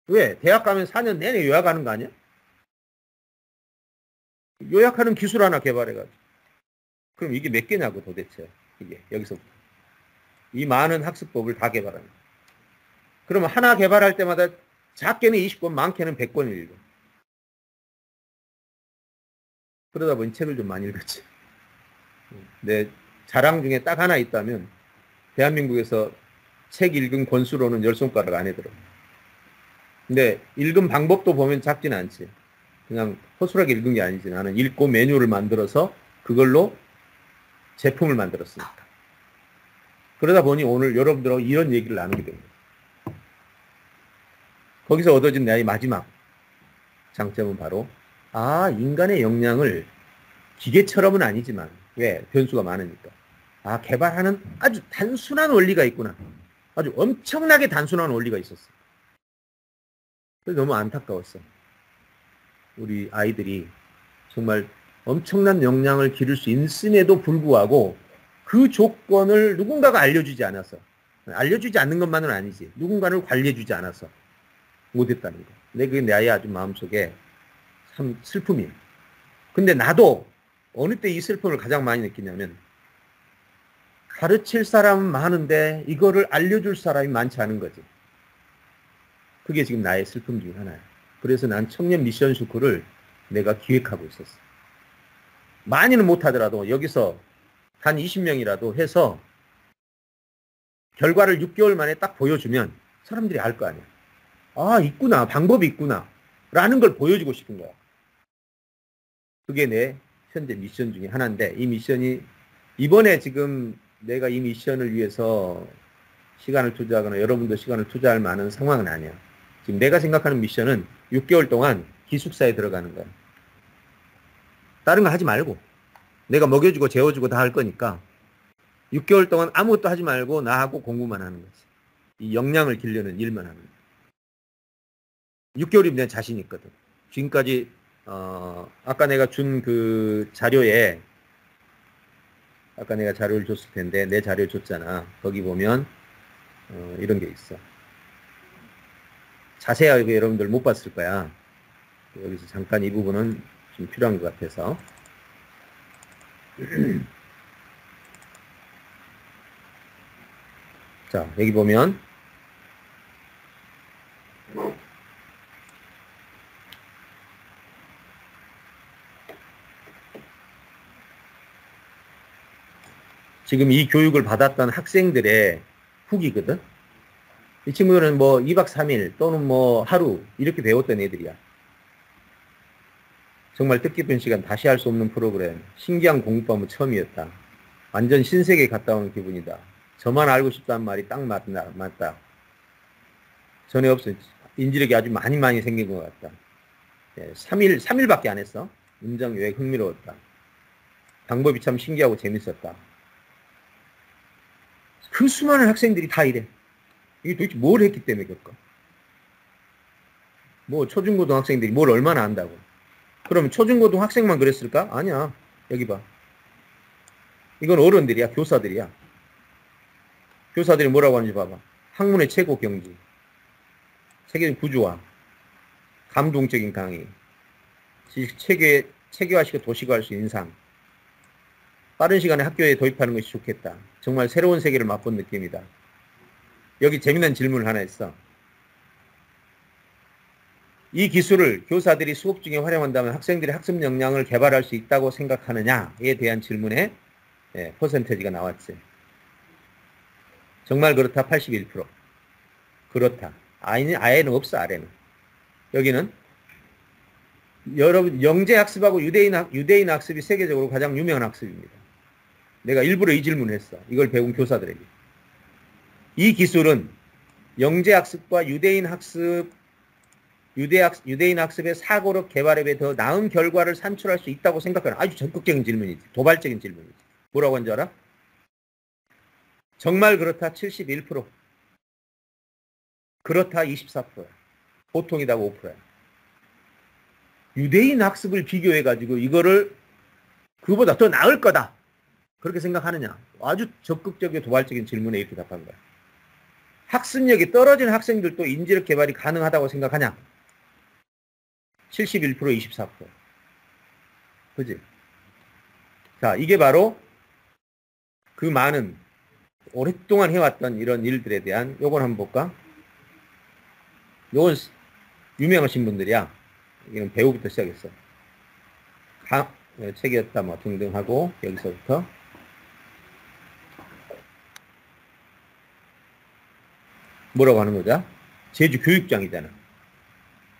왜? 대학 가면 4년 내내 요약하는 거 아니야? 요약하는 기술 하나 개발해가지고. 그럼 이게 몇 개냐고 도대체. 이게 여기서부터. 이 많은 학습법을 다 개발하는 거야. 그러면 하나 개발할 때마다 작게는 20권, 많게는 100권을 읽어. 그러다 보니 책을 좀 많이 읽었지. 내 자랑 중에 딱 하나 있다면 대한민국에서 책 읽은 권수로는 10손가락 안에 들어. 근데 읽은 방법도 보면 작진 않지. 그냥 허술하게 읽은 게 아니지. 나는 읽고 매뉴얼을 만들어서 그걸로 제품을 만들었으니까. 그러다 보니 오늘 여러분들하고 이런 얘기를 나누게 됩니다. 거기서 얻어진 나의 마지막 장점은 바로 인간의 역량을 기계처럼은 아니지만 왜? 변수가 많으니까. 개발하는 아주 단순한 원리가 있구나. 아주 엄청나게 단순한 원리가 있었어. 그래서 너무 안타까웠어. 우리 아이들이 정말 엄청난 역량을 기를 수 있음에도 불구하고 그 조건을 누군가가 알려주지 않아서, 알려주지 않는 것만은 아니지, 누군가를 관리해주지 않아서 못했다는 거. 그게 내 아이 아주 마음속에 참 슬픔이에요. 근데 나도 어느 때 이 슬픔을 가장 많이 느끼냐면 가르칠 사람은 많은데 이거를 알려줄 사람이 많지 않은 거지. 그게 지금 나의 슬픔 중에 하나야. 그래서 난 청년 미션 스쿨을 내가 기획하고 있었어. 많이는 못하더라도 여기서 단 20명이라도 해서 결과를 6개월 만에 딱 보여주면 사람들이 알 거 아니야. 있구나. 방법이 있구나. 라는 걸 보여주고 싶은 거야. 그게 내 현재 미션 중에 하나인데, 이 미션이 이번에 지금 내가 이 미션을 위해서 시간을 투자하거나 여러분도 시간을 투자할 만한 상황은 아니야. 지금 내가 생각하는 미션은 6개월 동안 기숙사에 들어가는 거야. 다른 거 하지 말고 내가 먹여주고 재워주고 다 할 거니까 6개월 동안 아무것도 하지 말고 나하고 공부만 하는 거지. 이 역량을 기르는 일만 하는 거야. 6개월이면 내가 자신 있거든. 지금까지 아까 내가 준 그 자료에 아까 내가 자료를 줬을 텐데 내 자료를 줬잖아. 거기 보면 이런 게 있어. 자세하게 여러분들 못 봤을 거야. 여기서 잠깐 이 부분은 좀 필요한 것 같아서. 자, 여기 보면 지금 이 교육을 받았던 학생들의 후기거든. 이 친구들은 뭐 2박 3일 또는 뭐 하루 이렇게 배웠던 애들이야. 정말 뜻깊은 시간, 다시 할 수 없는 프로그램, 신기한 공부법은 처음이었다. 완전 신세계에 갔다 온 기분이다. 저만 알고 싶다는 말이 딱 맞다. 전에 없어. 인지력이 아주 많이 생긴 것 같다. 3일밖에 안 했어. 문장 요약 흥미로웠다. 방법이 참 신기하고 재밌었다. 그 수많은 학생들이 다 이래. 이게 도대체 뭘 했기 때문에 그럴까? 뭐 초중고등학생들이 뭘 얼마나 안다고. 그러면 초중고등학생만 그랬을까? 아니야. 여기 봐. 이건 어른들이야. 교사들이야. 교사들이 뭐라고 하는지 봐봐. 학문의 최고 경지, 세계적 구조화, 감동적인 강의, 체계화시켜 도시화할 수 있는 인상, 빠른 시간에 학교에 도입하는 것이 좋겠다. 정말 새로운 세계를 맛본 느낌이다. 여기 재미난 질문을 하나 했어. 이 기술을 교사들이 수업 중에 활용한다면 학생들이 학습 역량을 개발할 수 있다고 생각하느냐에 대한 질문에 퍼센테이지가 나왔지. 정말 그렇다 81%. 그렇다. 아예는 없어, 아래는. 여기는 여러분 영재학습하고 유대인 학습이 세계적으로 가장 유명한 학습입니다. 내가 일부러 이 질문을 했어. 이걸 배운 교사들에게. 이 기술은 영재학습과 유대인 학습의 사고력 개발에 비해 더 나은 결과를 산출할 수 있다고 생각하는 아주 적극적인 질문이지. 도발적인 질문이지. 뭐라고 한 줄 알아? 정말 그렇다 71%. 그렇다 24%. 보통이다 5%야. 유대인 학습을 비교해가지고 이거를 그보다 더 나을 거다. 그렇게 생각하느냐? 아주 적극적이고 도발적인 질문에 이렇게 답한 거야. 학습력이 떨어진 학생들도 인지력 개발이 가능하다고 생각하냐? 71%, 24%. 그지? 자, 이게 바로 그 많은 오랫동안 해왔던 이런 일들에 대한 요건 한번 볼까? 요건 유명하신 분들이야. 이건 배우부터 시작했어. 책이었다 뭐 등등 하고 여기서부터 뭐라고 하는 거죠? 제주 교육장이잖아.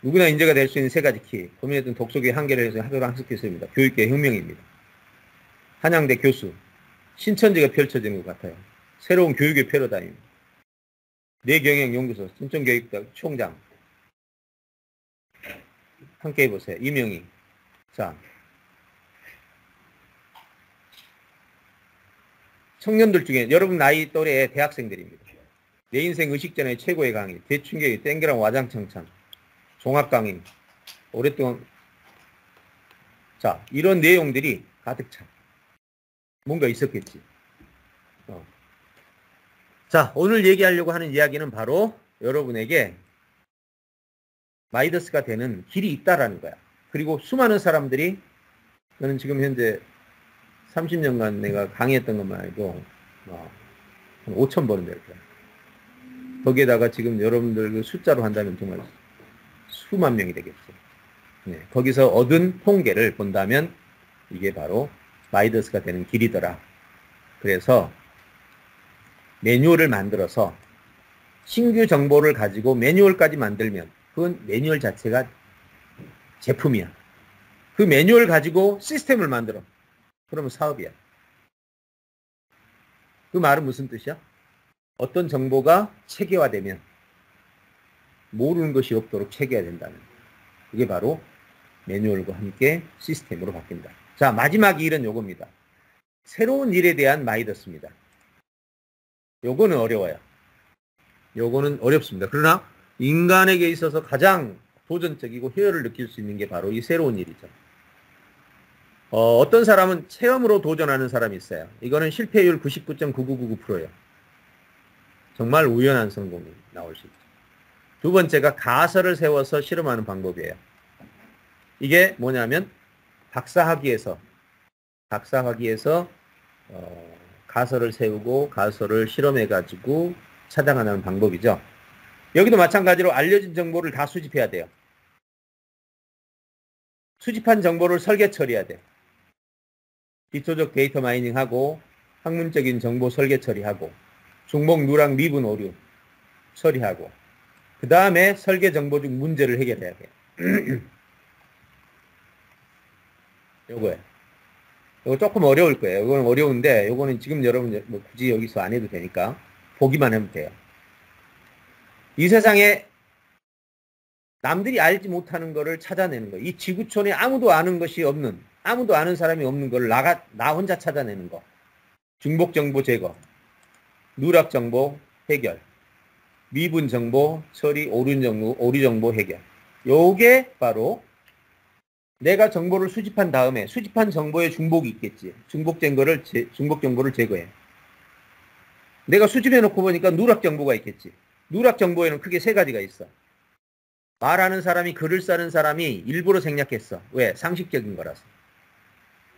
누구나 인재가 될 수 있는 세 가지 키. 고민했던 독서계의 한계를 해서 학교를 학습했습니다. 교육계의 혁명입니다. 한양대 교수. 신천지가 펼쳐지는 것 같아요. 새로운 교육의 패러다임. 뇌경영연구소. 신천교육대 총장. 함께 해보세요. 이명희. 자. 청년들 중에 여러분 나이 또래의 대학생들입니다. 내 인생 의식 전의 최고의 강의. 대충계의 땡그랑 와장창창. 종합 강의. 오랫동안. 자, 이런 내용들이 가득 차. 뭔가 있었겠지. 자, 오늘 얘기하려고 하는 이야기는 바로 여러분에게 마이더스가 되는 길이 있다라는 거야. 그리고 수많은 사람들이 저는 지금 현재 30년간 내가 강의했던 것만 해도 한 5,000번은 될 거야. 거기에다가 지금 여러분들 그 숫자로 한다면 정말 수만 명이 되겠죠. 네, 거기서 얻은 통계를 본다면 이게 바로 마이더스가 되는 길이더라. 그래서 매뉴얼을 만들어서 신규 정보를 가지고 매뉴얼까지 만들면 그건 매뉴얼 자체가 제품이야. 그 매뉴얼 가지고 시스템을 만들어. 그러면 사업이야. 그 말은 무슨 뜻이야? 어떤 정보가 체계화되면 모르는 것이 없도록 체계화된다는 그게 바로 매뉴얼과 함께 시스템으로 바뀐다. 자, 마지막 일은 요겁니다. 새로운 일에 대한 마이더스입니다. 요거는 어려워요. 요거는 어렵습니다. 그러나 인간에게 있어서 가장 도전적이고 희열을 느낄 수 있는 게 바로 이 새로운 일이죠. 어떤 사람은 체험으로 도전하는 사람이 있어요. 이거는 실패율 99.9999%예요. 정말 우연한 성공이 나올 수 있죠. 두 번째가 가설을 세워서 실험하는 방법이에요. 이게 뭐냐면 박사학위에서 가설을 세우고 가설을 실험해가지고 찾아가는 방법이죠. 여기도 마찬가지로 알려진 정보를 다 수집해야 돼요. 수집한 정보를 설계 처리해야 돼. 기초적 데이터 마이닝하고 학문적인 정보 설계 처리하고 중복 누락 미분 오류 처리하고 그 다음에 설계 정보 중 문제를 해결해야 돼. 요거예요. 이거 조금 어려울 거예요. 이거는 어려운데 이거는 지금 여러분 뭐 굳이 여기서 안 해도 되니까 보기만 하면 돼요. 이 세상에 남들이 알지 못하는 거를 찾아내는 거. 이 지구촌에 아무도 아는 것이 없는, 아무도 아는 사람이 없는 거를 나 혼자 찾아내는 거. 중복 정보 제거, 누락 정보 해결, 미분 정보 처리, 오류 정보 해결. 요게 바로 내가 정보를 수집한 다음에 수집한 정보에 중복이 있겠지. 중복 정보를 제거해. 내가 수집해 놓고 보니까 누락 정보가 있겠지. 누락 정보에는 크게 세 가지가 있어. 말하는 사람이 글을 쓰는 사람이 일부러 생략했어. 왜? 상식적인 거라서.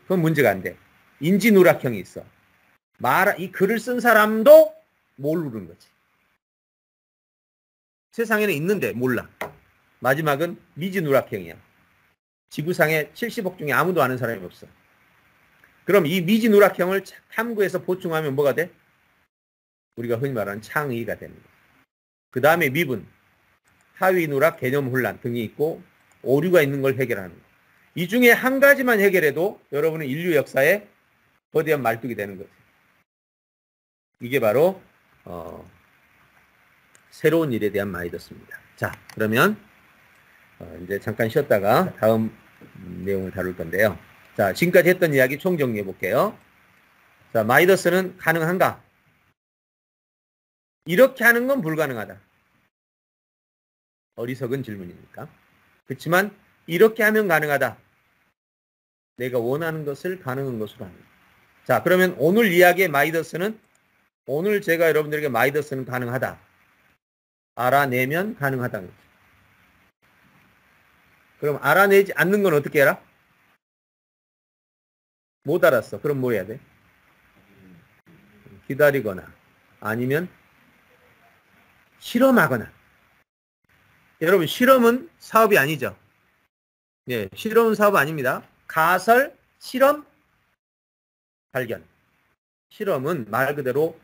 그건 문제가 안 돼. 인지 누락형이 있어. 이 글을 쓴 사람도 모르는 거지. 세상에는 있는데 몰라. 마지막은 미지 누락형이야. 지구상에 70억 중에 아무도 아는 사람이 없어. 그럼 이 미지 누락형을 탐구해서 보충하면 뭐가 돼? 우리가 흔히 말하는 창의가 되는 거야. 그 다음에 미분, 하위 누락, 개념 혼란 등이 있고 오류가 있는 걸 해결하는 거야. 이 중에 한 가지만 해결해도 여러분은 인류 역사에 거대한 말뚝이 되는 거지. 이게 바로 새로운 일에 대한 마이더스입니다. 자, 그러면 이제 잠깐 쉬었다가 다음 내용을 다룰 건데요. 자, 지금까지 했던 이야기 총정리해 볼게요. 자, 마이더스는 가능한가? 이렇게 하는 건 불가능하다. 어리석은 질문이니까. 그렇지만 이렇게 하면 가능하다. 내가 원하는 것을 가능한 것으로 하는. 자, 그러면 오늘 이야기의 마이더스는, 오늘 제가 여러분들에게 마이더스는 가능하다. 알아내면 가능하다는 거죠. 그럼 알아내지 않는 건 어떻게 해라? 못 알았어. 그럼 뭐 해야 돼? 기다리거나 아니면 실험하거나. 여러분, 실험은 사업이 아니죠. 예, 실험은 사업 아닙니다. 가설, 실험, 발견. 실험은 말 그대로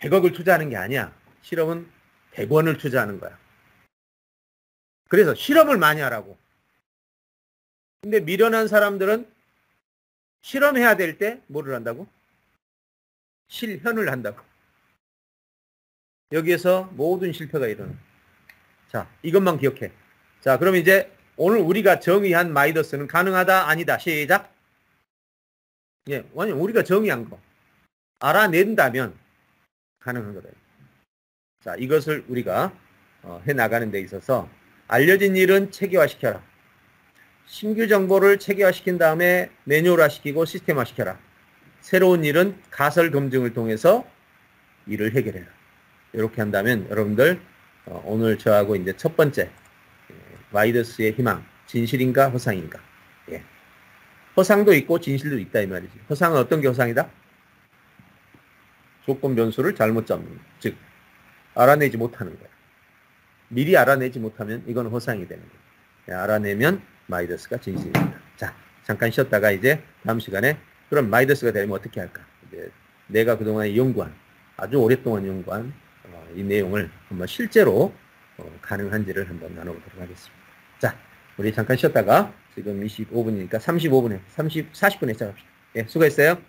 100억을 투자하는 게 아니야. 실험은 100원을 투자하는 거야. 그래서 실험을 많이 하라고. 근데 미련한 사람들은 실험해야 될 때 뭐를 한다고? 실현을 한다고. 여기에서 모든 실패가 일어나. 자, 이것만 기억해. 자, 그럼 이제 오늘 우리가 정의한 마이더스는 가능하다, 아니다. 시작. 예, 완전 우리가 정의한 거. 알아낸다면 가능한 거다. 자, 이것을 우리가 해나가는 데 있어서 알려진 일은 체계화시켜라. 신규 정보를 체계화시킨 다음에 매뉴얼화시키고 시스템화시켜라. 새로운 일은 가설 검증을 통해서 일을 해결해라. 이렇게 한다면 여러분들 오늘 저하고 이제 첫 번째 마이더스의 희망, 진실인가 허상인가. 예. 허상도 있고 진실도 있다 이 말이지. 허상은 어떤 게 허상이다? 조건 변수를 잘못 잡는 거. 즉 알아내지 못하는 거야. 미리 알아내지 못하면 이건 허상이 되는 거야. 예, 알아내면 마이더스가 진실입니다. 자, 잠깐 쉬었다가 이제 다음 시간에 그럼 마이더스가 되면 어떻게 할까? 이제 내가 그동안 연구한, 아주 오랫동안 연구한 이 내용을 한번 실제로 가능한지를 한번 나눠보도록 하겠습니다. 자, 우리 잠깐 쉬었다가 지금 25분이니까 40분에 시작합시다. 예, 수고했어요.